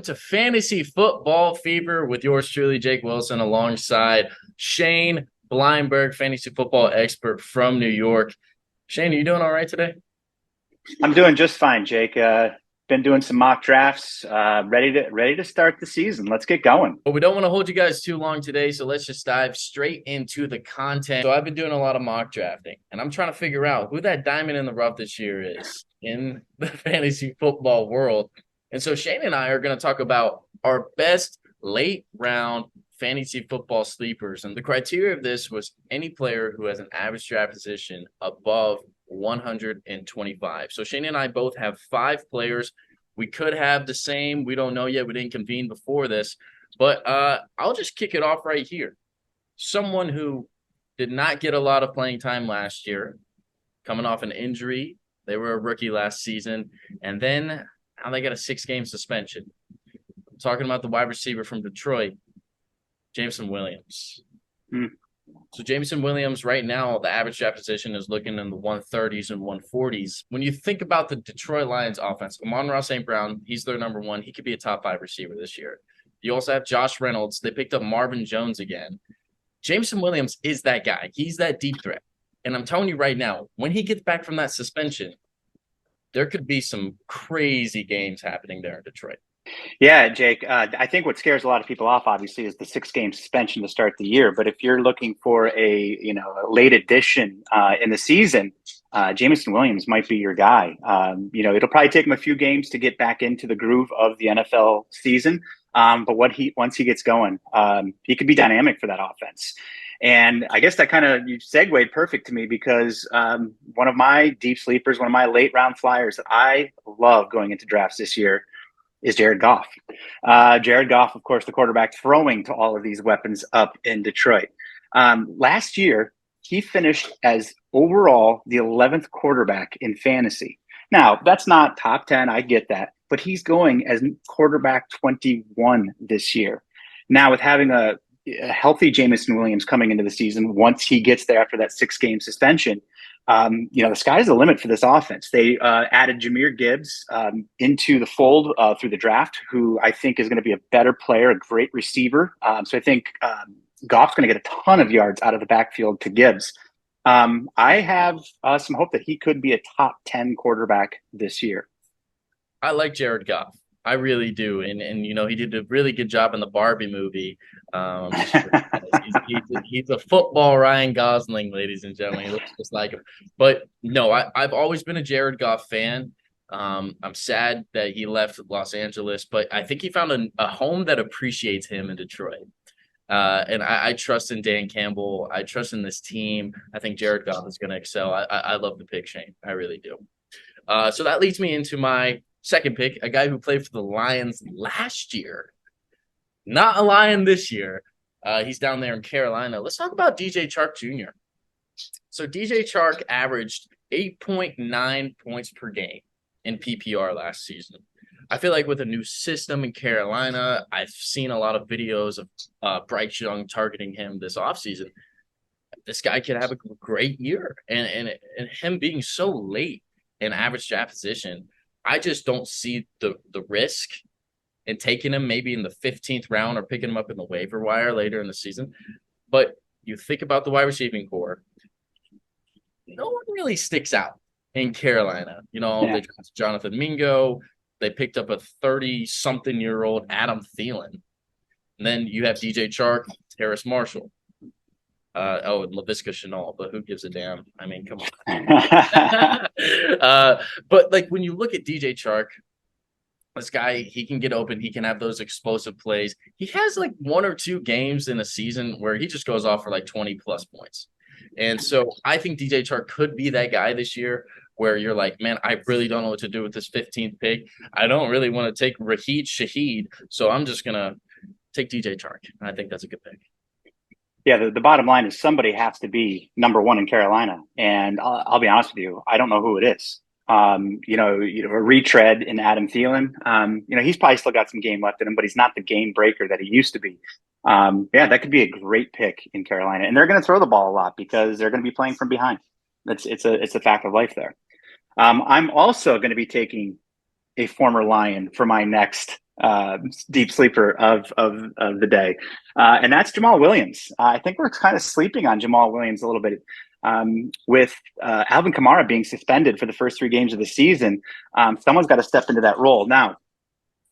to Fantasy Football Fever with yours truly, Jake Wilson, alongside Shane Bleinberg, fantasy football expert from New York. Shane, are you doing all right today? I'm doing just fine, Jake. Been doing some mock drafts. Ready to start the season. Let's get going. But we don't want to hold you guys too long today, so let's just dive straight into the content. So I've been doing a lot of mock drafting, and I'm trying to figure out who that diamond in the rough this year is in the fantasy football world. And so Shane and I are going to talk about our best late round fantasy football sleepers. And the criteria of this was any player who has an average draft position above 125. So Shane and I both have 5 players. We could have the same. We don't know yet. We didn't convene before this. But I'll just kick it off right here. Someone who did not get a lot of playing time last year, coming off an injury. They were a rookie last season. And then now they got a 6-game suspension. I'm talking about the wide receiver from Detroit, Jameson Williams. Hmm. So Jameson Williams right now, the average draft position is looking in the 130s and 140s. When you think about the Detroit Lions offense, Amon-Ra St. Brown, he's their number one. He could be a top 5 receiver this year. You also have Josh Reynolds. They picked up Marvin Jones again. Jameson Williams is that guy. He's that deep threat. And I'm telling you right now, when he gets back from that suspension, there could be some crazy games happening there in Detroit. Yeah, Jake. I think what scares a lot of people off, obviously, is the 6-game suspension to start the year. But if you're looking for a late addition in the season, Jameson Williams might be your guy. It'll probably take him a few games to get back into the groove of the NFL season. But once he gets going, he could be dynamic for that offense. And I guess that kind of you segued perfect to me because one of my deep sleepers, one of my late round flyers that I love going into drafts this year is Jared Goff. Jared Goff, of course, the quarterback throwing to all of these weapons up in Detroit. Last year, he finished as overall the 11th quarterback in fantasy. Now, that's not top 10. I get that. But he's going as quarterback 21 this year. Now, with having a healthy Jameson Williams coming into the season, once he gets there after that 6-game suspension, the sky's the limit for this offense. They added Jahmyr Gibbs into the fold through the draft, who I think is going to be a better player, a great receiver. So I think Goff's going to get a ton of yards out of the backfield to Gibbs. I have some hope that he could be a top 10 quarterback this year. I like Jared Goff. I really do. And he did a really good job in the Barbie movie. He's a football Ryan Gosling, ladies and gentlemen. He looks just like him. But no, I've always been a Jared Goff fan. I'm sad that he left Los Angeles, but I think he found a home that appreciates him in Detroit. And I trust in Dan Campbell. I trust in this team. I think Jared Goff is going to excel. I love the pick, Shane. I really do. So that leads me into my second pick, a guy who played for the Lions last year, not a Lion this year. He's down there in Carolina. Let's talk about DJ Chark Jr. So DJ Chark averaged 8.9 points per game in PPR last season. I feel like with a new system in Carolina, I've seen a lot of videos of Bryce Young targeting him this offseason. This guy could have a great year. And him being so late in average draft position, I just don't see the risk in taking him maybe in the 15th round or picking him up in the waiver wire later in the season. But you think about the wide receiving core, no one really sticks out in Carolina. They drafted Jonathan Mingo. They picked up a 30-something-year-old Adam Thielen. And then you have DJ Chark, Terrace Marshall. And LaVisca Chenault, but who gives a damn? I mean, come on. But like when you look at DJ Chark, this guy, he can get open. He can have those explosive plays. He has like 1 or 2 games in a season where he just goes off for like 20-plus points. And so I think DJ Chark could be that guy this year where you're like, man, I really don't know what to do with this 15th pick. I don't really want to take Raheed Shaheed, so I'm just going to take DJ Chark. And I think that's a good pick. Yeah, the bottom line is somebody has to be number one in Carolina. And I'll be honest with you, I don't know who it is. A retread in Adam Thielen. He's probably still got some game left in him, but he's not the game breaker that he used to be. That could be a great pick in Carolina. And they're going to throw the ball a lot because they're going to be playing from behind. It's a fact of life there. I'm also going to be taking a former Lion for my next deep sleeper of the day, and that's Jamal Williams. I think we're kind of sleeping on Jamal Williams a little bit. With Alvin Kamara being suspended for the first 3 games of the season, someone's got to step into that role. Now,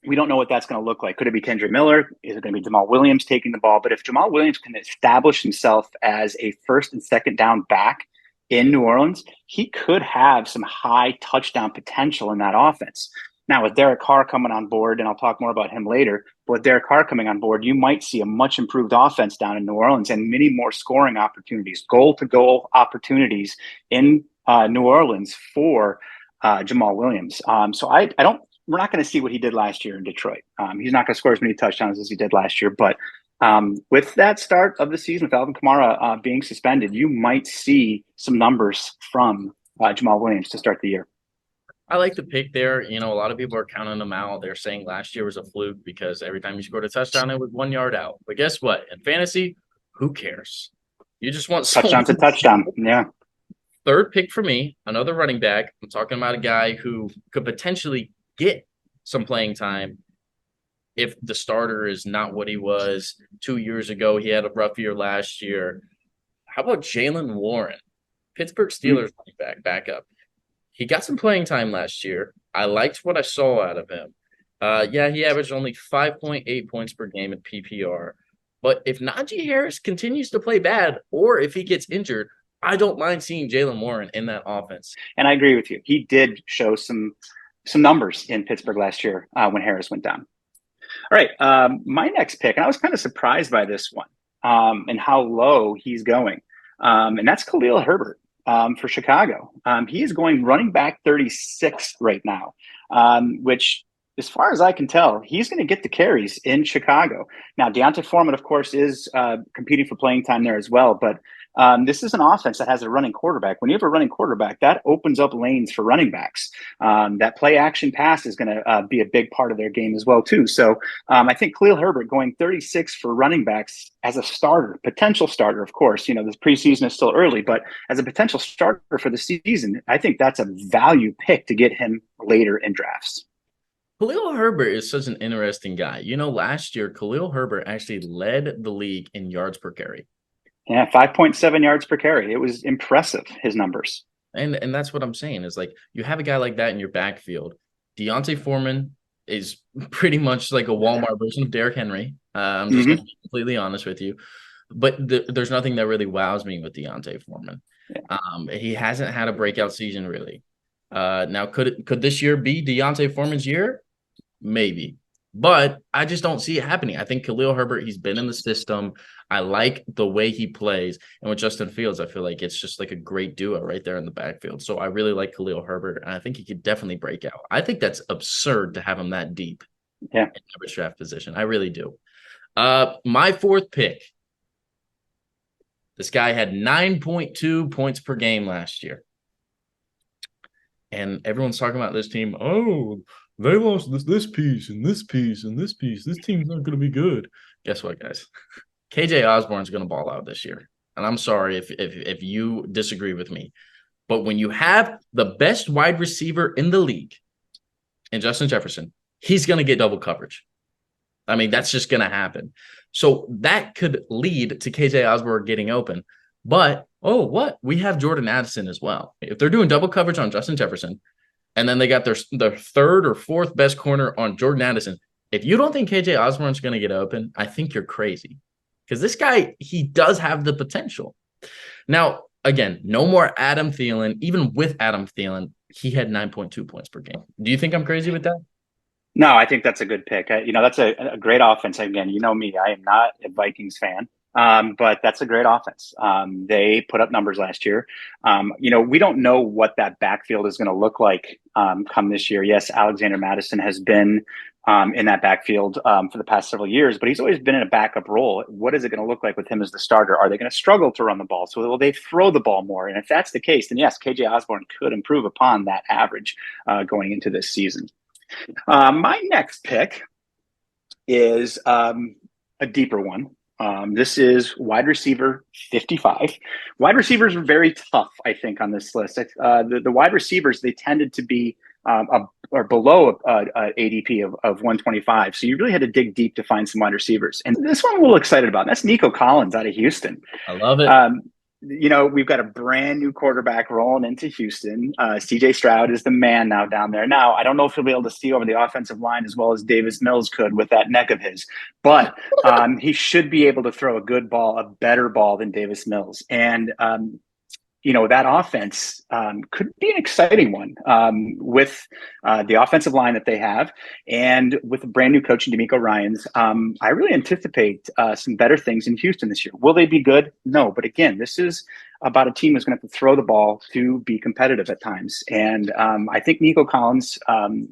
we don't know what that's going to look like. Could it be Kendra Miller? Is it going to be Jamal Williams taking the ball? But if Jamal Williams can establish himself as a first and second down back in New Orleans, he could have some high touchdown potential in that offense. Now, with Derek Carr coming on board, and I'll talk more about him later, but with Derek Carr coming on board, you might see a much improved offense down in New Orleans and many more scoring opportunities, goal-to-goal opportunities in New Orleans for Jamal Williams. So I don't. We're not going to see what he did last year in Detroit. He's not going to score as many touchdowns as he did last year, but with that start of the season, with Alvin Kamara being suspended, you might see some numbers from Jamal Williams to start the year. I like the pick there. You know, a lot of people are counting him out. They're saying last year was a fluke because every time you scored a touchdown, it was 1 yard out. But guess what? In fantasy, who cares? You just want touchdown to touchdown. Yeah. Third pick for me, another running back. I'm talking about a guy who could potentially get some playing time if the starter is not what he was 2 years ago. He had a rough year last year. How about Jaylen Warren, Pittsburgh Steelers running backup? He got some playing time last year. I liked what I saw out of him. Yeah, he averaged only 5.8 points per game in PPR. But if Najee Harris continues to play bad, or if he gets injured, I don't mind seeing Jaylen Warren in that offense. And I agree with you. He did show some numbers in Pittsburgh last year when Harris went down. All right, my next pick, and I was kind of surprised by this one and how low he's going, and that's Khalil Herbert for Chicago. He is going running back 36 right now, which, as far as I can tell, he's going to get the carries in Chicago. Now, Deontay Foreman, of course, is competing for playing time there as well, but this is an offense that has a running quarterback. When you have a running quarterback, that opens up lanes for running backs. That play action pass is going to be a big part of their game as well, too. So I think Khalil Herbert going 36 for running backs as a starter, potential starter, of course. You know, this preseason is still early, but as a potential starter for the season, I think that's a value pick to get him later in drafts. Khalil Herbert is such an interesting guy. You know, last year, Khalil Herbert actually led the league in yards per carry. Yeah, 5.7 yards per carry. It was impressive, his numbers. And that's what I'm saying is like you have a guy like that in your backfield. Deontay Foreman is pretty much like a Walmart version of Derrick Henry. I'm just going to be completely honest with you. But there's nothing that really wows me with Deontay Foreman. Yeah. He hasn't had a breakout season really. Now, could this year be Deontay Foreman's year? Maybe. But I just don't see it happening. I think Khalil Herbert, he's been in the system. I like the way he plays. And with Justin Fields, I feel like it's just like a great duo right there in the backfield. So I really like Khalil Herbert, and I think he could definitely break out. I think that's absurd to have him that deep in average draft position. I really do. My fourth pick. This guy had 9.2 points per game last year. And everyone's talking about this team. Oh, they lost this piece and this piece and this piece. This team's not going to be good. Guess what, guys? KJ Osborne's going to ball out this year. And I'm sorry if you disagree with me. But when you have the best wide receiver in the league in Justin Jefferson, he's going to get double coverage. I mean, that's just going to happen. So that could lead to KJ Osborne getting open. But, oh, what? We have Jordan Addison as well. If they're doing double coverage on Justin Jefferson, and then they got their third or fourth best corner on Jordan Addison, if you don't think KJ Osborne's going to get open, I think you're crazy. Because this guy, he does have the potential. Now, again, no more Adam Thielen. Even with Adam Thielen, he had 9.2 points per game. Do you think I'm crazy with that? No, I think that's a good pick. That's a great offense. Again, you know me, I am not a Vikings fan, but that's a great offense. They put up numbers last year. We don't know what that backfield is going to look like come this year. Yes, Alexander Mattison has been in that backfield for the past several years, but he's always been in a backup role. What is it going to look like with him as the starter? Are they going to struggle to run the ball? So will they throw the ball more? And if that's the case, then yes, KJ Osborne could improve upon that average going into this season. My next pick is a deeper one. This is wide receiver 55. Wide receivers are very tough, I think, on this list. The wide receivers, they tended to be or below ADP of 125. So you really had to dig deep to find some wide receivers. And this one I'm a little excited about. That's Nico Collins out of Houston. I love it. We've got a brand new quarterback rolling into Houston. CJ Stroud is the man now down there. Now, I don't know if he'll be able to see over the offensive line as well as Davis Mills could with that neck of his, but he should be able to throw a good ball, a better ball than Davis Mills. And that offense could be an exciting one with the offensive line that they have, and with a brand new coach in D'Amico Ryans. I really anticipate some better things in Houston this year. Will they be good? No, but again, this is about a team that's going to have to throw the ball to be competitive at times, and I think Nico Collins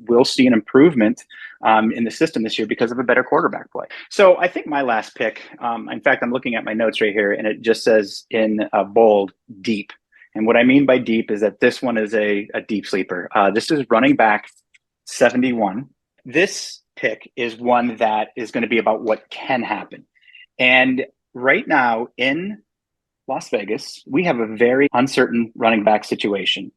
will see an improvement in the system this year because of a better quarterback play. So I think my last pick, in fact, I'm looking at my notes right here, and it just says in bold, deep. And what I mean by deep is that this one is a deep sleeper. This is running back 71. This pick is one that is going to be about what can happen. And right now in Las Vegas, we have a very uncertain running back situation.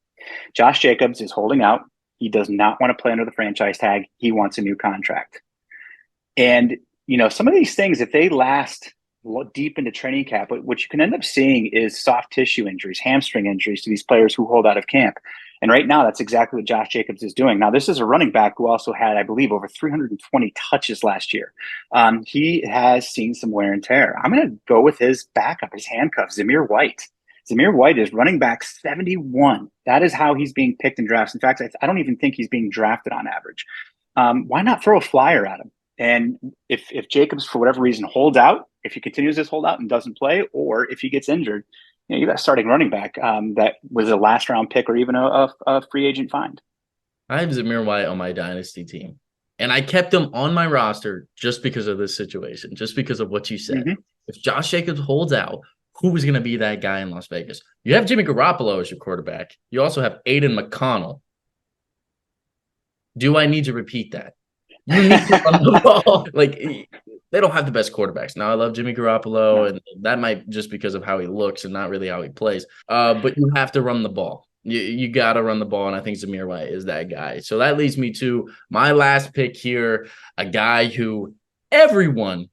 Josh Jacobs is holding out. He does not want to play under the franchise tag. He wants a new contract. And, some of these things, if they last deep into training camp, what you can end up seeing is soft tissue injuries, hamstring injuries to these players who hold out of camp. And right now, that's exactly what Josh Jacobs is doing. Now, this is a running back who also had, I believe, over 320 touches last year. He has seen some wear and tear. I'm going to go with his backup, his handcuff, Zamir White. Zamir White is running back 71. That is how he's being picked in drafts. In fact, I don't even think he's being drafted on average. Why not throw a flyer at him? And if Jacobs, for whatever reason, holds out, if he continues this holdout and doesn't play, or if he gets injured, you got a starting running back that was a last round pick or even a free agent find. I have Zamir White on my dynasty team, and I kept him on my roster just because of this situation, just because of what you said. Mm-hmm. If Josh Jacobs holds out, who is going to be that guy in Las Vegas? You have Jimmy Garoppolo as your quarterback. You also have Aiden McConnell. Do I need to repeat that? You need to run the ball. Like, they don't have the best quarterbacks. Now, I love Jimmy Garoppolo, and that might just because of how he looks and not really how he plays. But you have to run the ball. You got to run the ball, and I think Zamir White is that guy. So that leads me to my last pick here, a guy who everyone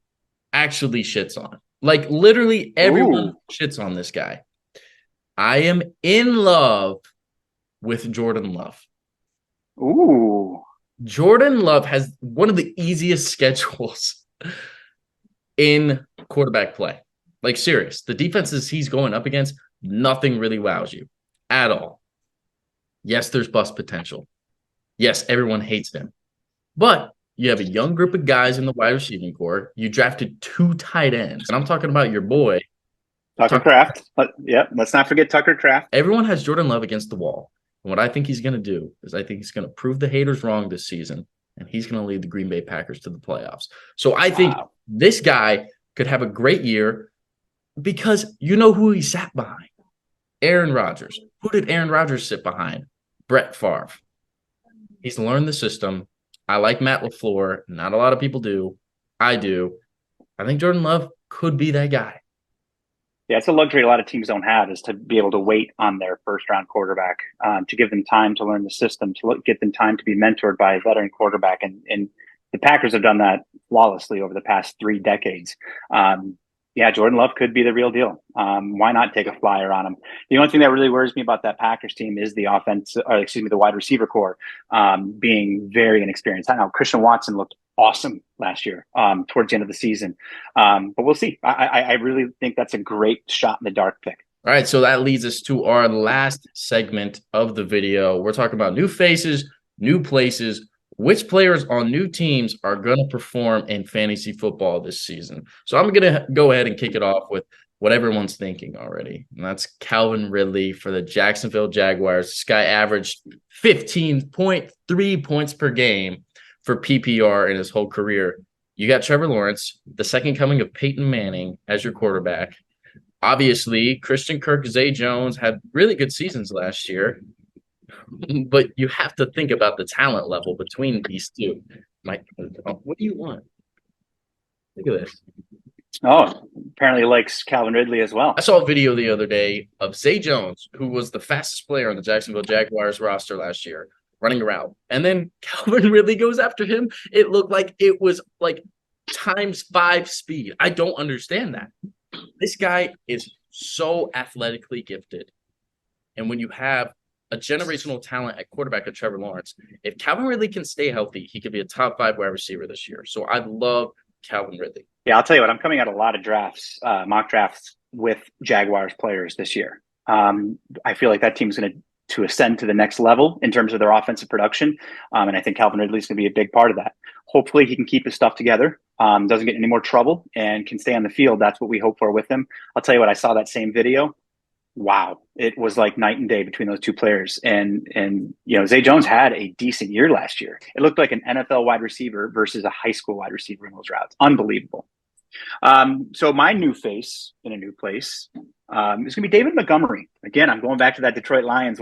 actually shits on. Like, literally everyone shits on this guy. I am in love with Jordan Love. Ooh. Jordan Love has one of the easiest schedules in quarterback play. Like, serious. The defenses he's going up against, nothing really wows you at all. Yes, there's bust potential. Yes, everyone hates him. But you have a young group of guys in the wide receiving core. You drafted 2 tight ends. And I'm talking about your boy, Tucker Kraft. Let's not forget Tucker Kraft. Everyone has Jordan Love against the wall. And what I think he's going to do is I think he's going to prove the haters wrong this season, and he's going to lead the Green Bay Packers to the playoffs. So I think this guy could have a great year because you know who he sat behind? Aaron Rodgers. Who did Aaron Rodgers sit behind? Brett Favre. He's learned the system. I like Matt LaFleur. Not a lot of people do. I do. I think Jordan Love could be that guy. Yeah, it's a luxury a lot of teams don't have, is to be able to wait on their first-round quarterback, to give them time to learn the system, to get them time to be mentored by a veteran quarterback. And the Packers have done that flawlessly over the past 3 decades. Jordan Love could be the real deal. Why not take a flyer on him? The only thing that really worries me about that Packers team is the the wide receiver core being very inexperienced. I know Christian Watson looked awesome last year towards the end of the season. But we'll see. I really think that's a great shot in the dark pick. All right, so that leads us to our last segment of the video. We're talking about new faces, new places, which players on new teams are going to perform in fantasy football this season. So I'm going to go ahead and kick it off with what everyone's thinking already, and that's Calvin Ridley for the Jacksonville Jaguars. This guy averaged 15.3 points per game for PPR in his whole career. You got Trevor Lawrence, the second coming of Peyton Manning, as your quarterback. Obviously, Christian Kirk, Zay Jones had really good seasons last year, but you have to think about the talent level between these two. Mike, what do you want? Look at this. Oh, apparently likes Calvin Ridley as well. I saw a video the other day of Zay Jones, who was the fastest player on the Jacksonville Jaguars roster last year, running around. And then Calvin Ridley goes after him. It looked like it was like times 5 speed. I don't understand that. This guy is so athletically gifted. And when you have a generational talent at quarterback of Trevor Lawrence, if Calvin Ridley can stay healthy, he could be a top 5 wide receiver this year. So I love Calvin Ridley. Yeah, I'll tell you what, I'm coming out a lot of drafts, mock drafts with Jaguars players this year. I feel like that team's going to ascend to the next level in terms of their offensive production. And I think Calvin Ridley's going to be a big part of that. Hopefully he can keep his stuff together, doesn't get any more trouble, and can stay on the field. That's what we hope for with him. I'll tell you what, I saw that same video. Wow, it was like night and day between those two players. And Zay Jones had a decent year last year. It looked like an NFL wide receiver versus a high school wide receiver in those routes. Unbelievable. So my new face in a new place is going to be David Montgomery. Again, I'm going back to that Detroit Lions.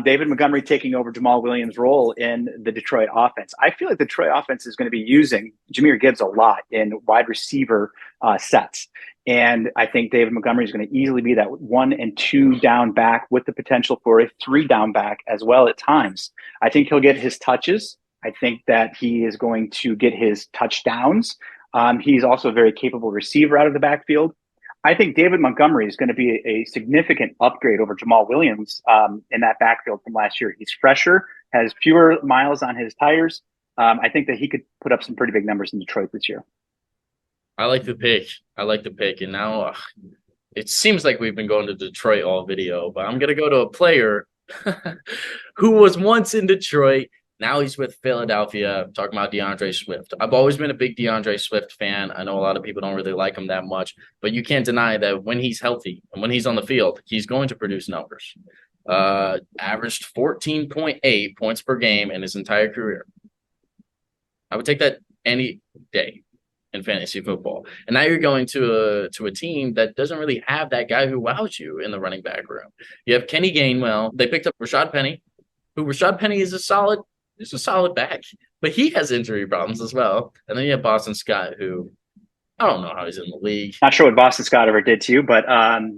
David Montgomery taking over Jamal Williams' role in the Detroit offense. I feel like the Detroit offense is going to be using Jahmyr Gibbs a lot in wide receiver sets. And I think David Montgomery is going to easily be that 1 and 2 down back with the potential for a 3 down back as well at times. I think he'll get his touches. I think that he is going to get his touchdowns. He's also a very capable receiver out of the backfield. I think David Montgomery is going to be a significant upgrade over Jamal Williams in that backfield from last year. He's fresher, has fewer miles on his tires. I think that he could put up some pretty big numbers in Detroit this year. I like the pick. And now it seems like we've been going to Detroit all video, but I'm going to go to a player who was once in Detroit. Now he's with Philadelphia. I'm talking about DeAndre Swift. I've always been a big DeAndre Swift fan. I know a lot of people don't really like him that much, but you can't deny that when he's healthy and when he's on the field, he's going to produce numbers. Averaged 14.8 points per game in his entire career. I would take that any day in fantasy football. And now you're going to a team that doesn't really have that guy who wows you in the running back room. You have Kenny Gainwell. They picked up Rashad Penny, who Rashad Penny is a solid back, but he has injury problems as well. And then you have Boston Scott, who I don't know how he's in the league. Not sure what Boston Scott ever did to you, but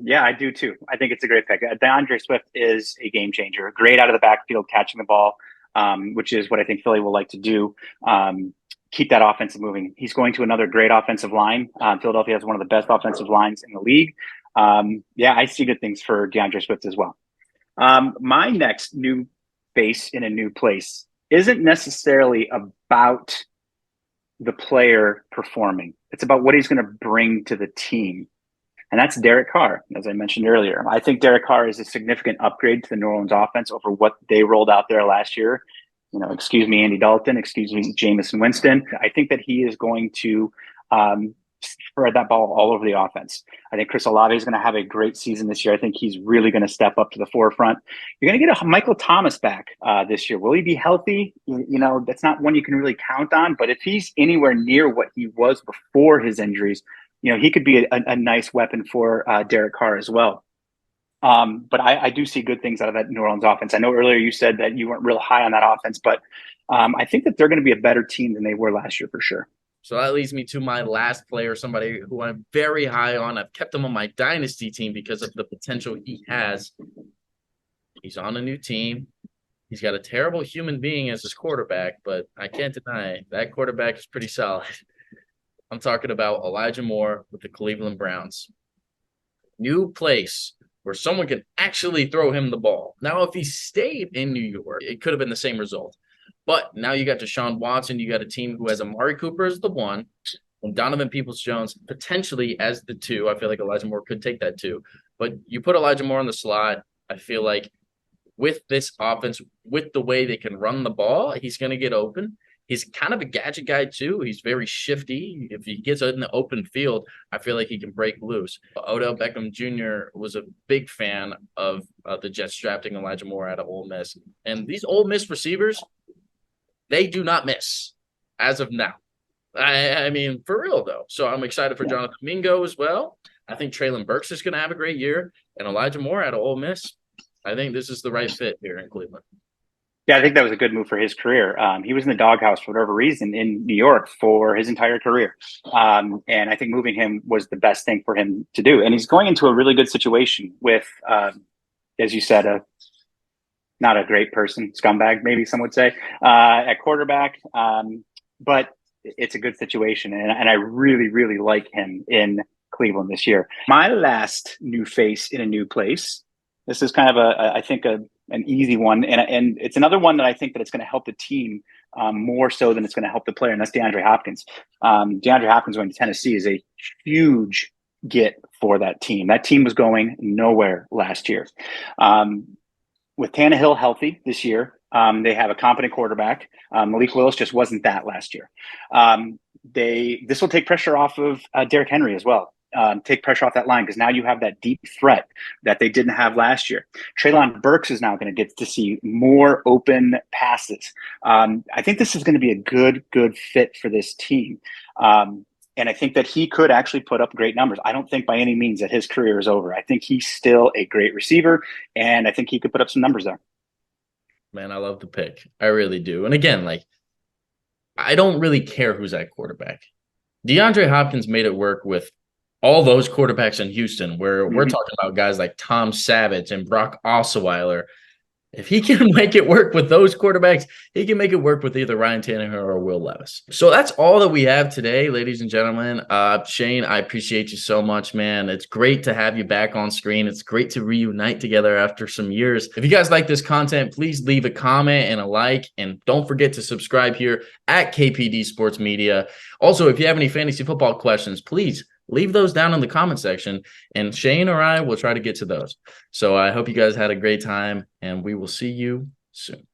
yeah, I do too. I think it's a great pick. DeAndre Swift is a game changer. Great out of the backfield, catching the ball, which is what I think Philly will like to do. Keep that offensive moving. He's going to another great offensive line. Philadelphia has one of the best offensive lines in the league. Yeah, I see good things for DeAndre Swift as well. My next new face in a new place isn't necessarily about the player performing. It's about what he's going to bring to the team. And that's Derek Carr, as I mentioned earlier. I think Derek Carr is a significant upgrade to the New Orleans offense over what they rolled out there last year. Excuse me, Andy Dalton, excuse me, Jameis Winston. I think that he is going to spread that ball all over the offense. I think Chris Olave is going to have a great season this year. I think he's really going to step up to the forefront. You're going to get a Michael Thomas back this year. Will he be healthy? That's not one you can really count on. But if he's anywhere near what he was before his injuries, he could be a nice weapon for Derek Carr as well. But I do see good things out of that New Orleans offense. I know earlier you said that you weren't real high on that offense, but I think that they're going to be a better team than they were last year for sure. So that leads me to my last player, somebody who I'm very high on. I've kept him on my dynasty team because of the potential he has. He's on a new team. He's got a terrible human being as his quarterback, but I can't deny that quarterback is pretty solid. I'm talking about Elijah Moore with the Cleveland Browns. New place where someone can actually throw him the ball. Now, if he stayed in New York, it could have been the same result. But now you got Deshaun Watson. You got a team who has Amari Cooper as the 1 and Donovan Peoples-Jones potentially as the 2. I feel like Elijah Moore could take that 2. But you put Elijah Moore in the slot, I feel like with this offense, with the way they can run the ball, he's going to get open. He's kind of a gadget guy, too. He's very shifty. If he gets in the open field, I feel like he can break loose. Odell Beckham Jr. was a big fan of the Jets drafting Elijah Moore out of Ole Miss. And these Ole Miss receivers, they do not miss as of now. I mean, for real, though. So I'm excited for Jonathan Mingo as well. I think Treylon Burks is going to have a great year. And Elijah Moore out of Ole Miss, I think this is the right fit here in Cleveland. Yeah, I think that was a good move for his career. He was in the doghouse for whatever reason in New York for his entire career. And I think moving him was the best thing for him to do. And he's going into a really good situation with, as you said, not a great person, scumbag, maybe some would say, at quarterback. But it's a good situation, and I really, really like him in Cleveland this year. My last new face in a new place. This is kind of I think an easy one, and it's another one that I think that it's going to help the team more so than it's going to help the player, and that's DeAndre Hopkins. DeAndre Hopkins going to Tennessee is a huge get for that team. That team was going nowhere last year. With Tannehill healthy this year, they have a competent quarterback. Malik Willis just wasn't that last year. This will take pressure off of Derrick Henry as well. Take pressure off that line because now you have that deep threat that they didn't have last year. Treylon Burks is now going to get to see more open passes. I think this is going to be a good fit for this team. And I think that he could actually put up great numbers. I don't think by any means that his career is over. I think he's still a great receiver, and I think he could put up some numbers there. Man, I love the pick. I really do. And again, like, I don't really care who's at quarterback. DeAndre Hopkins made it work with all those quarterbacks in Houston, where we're talking about guys like Tom Savage and Brock Osweiler. If he can make it work with those quarterbacks, he can make it work with either Ryan Tannehill or Will Levis. So that's all that we have today, ladies and gentlemen. Shane, I appreciate you so much, man. It's great to have you back on screen. It's great to reunite together after some years. If you guys like this content, please leave a comment and a like, and don't forget to subscribe here at KPD Sports Media. Also, if you have any fantasy football questions, please leave those down in the comment section, and Shane or I will try to get to those. So I hope you guys had a great time, and we will see you soon.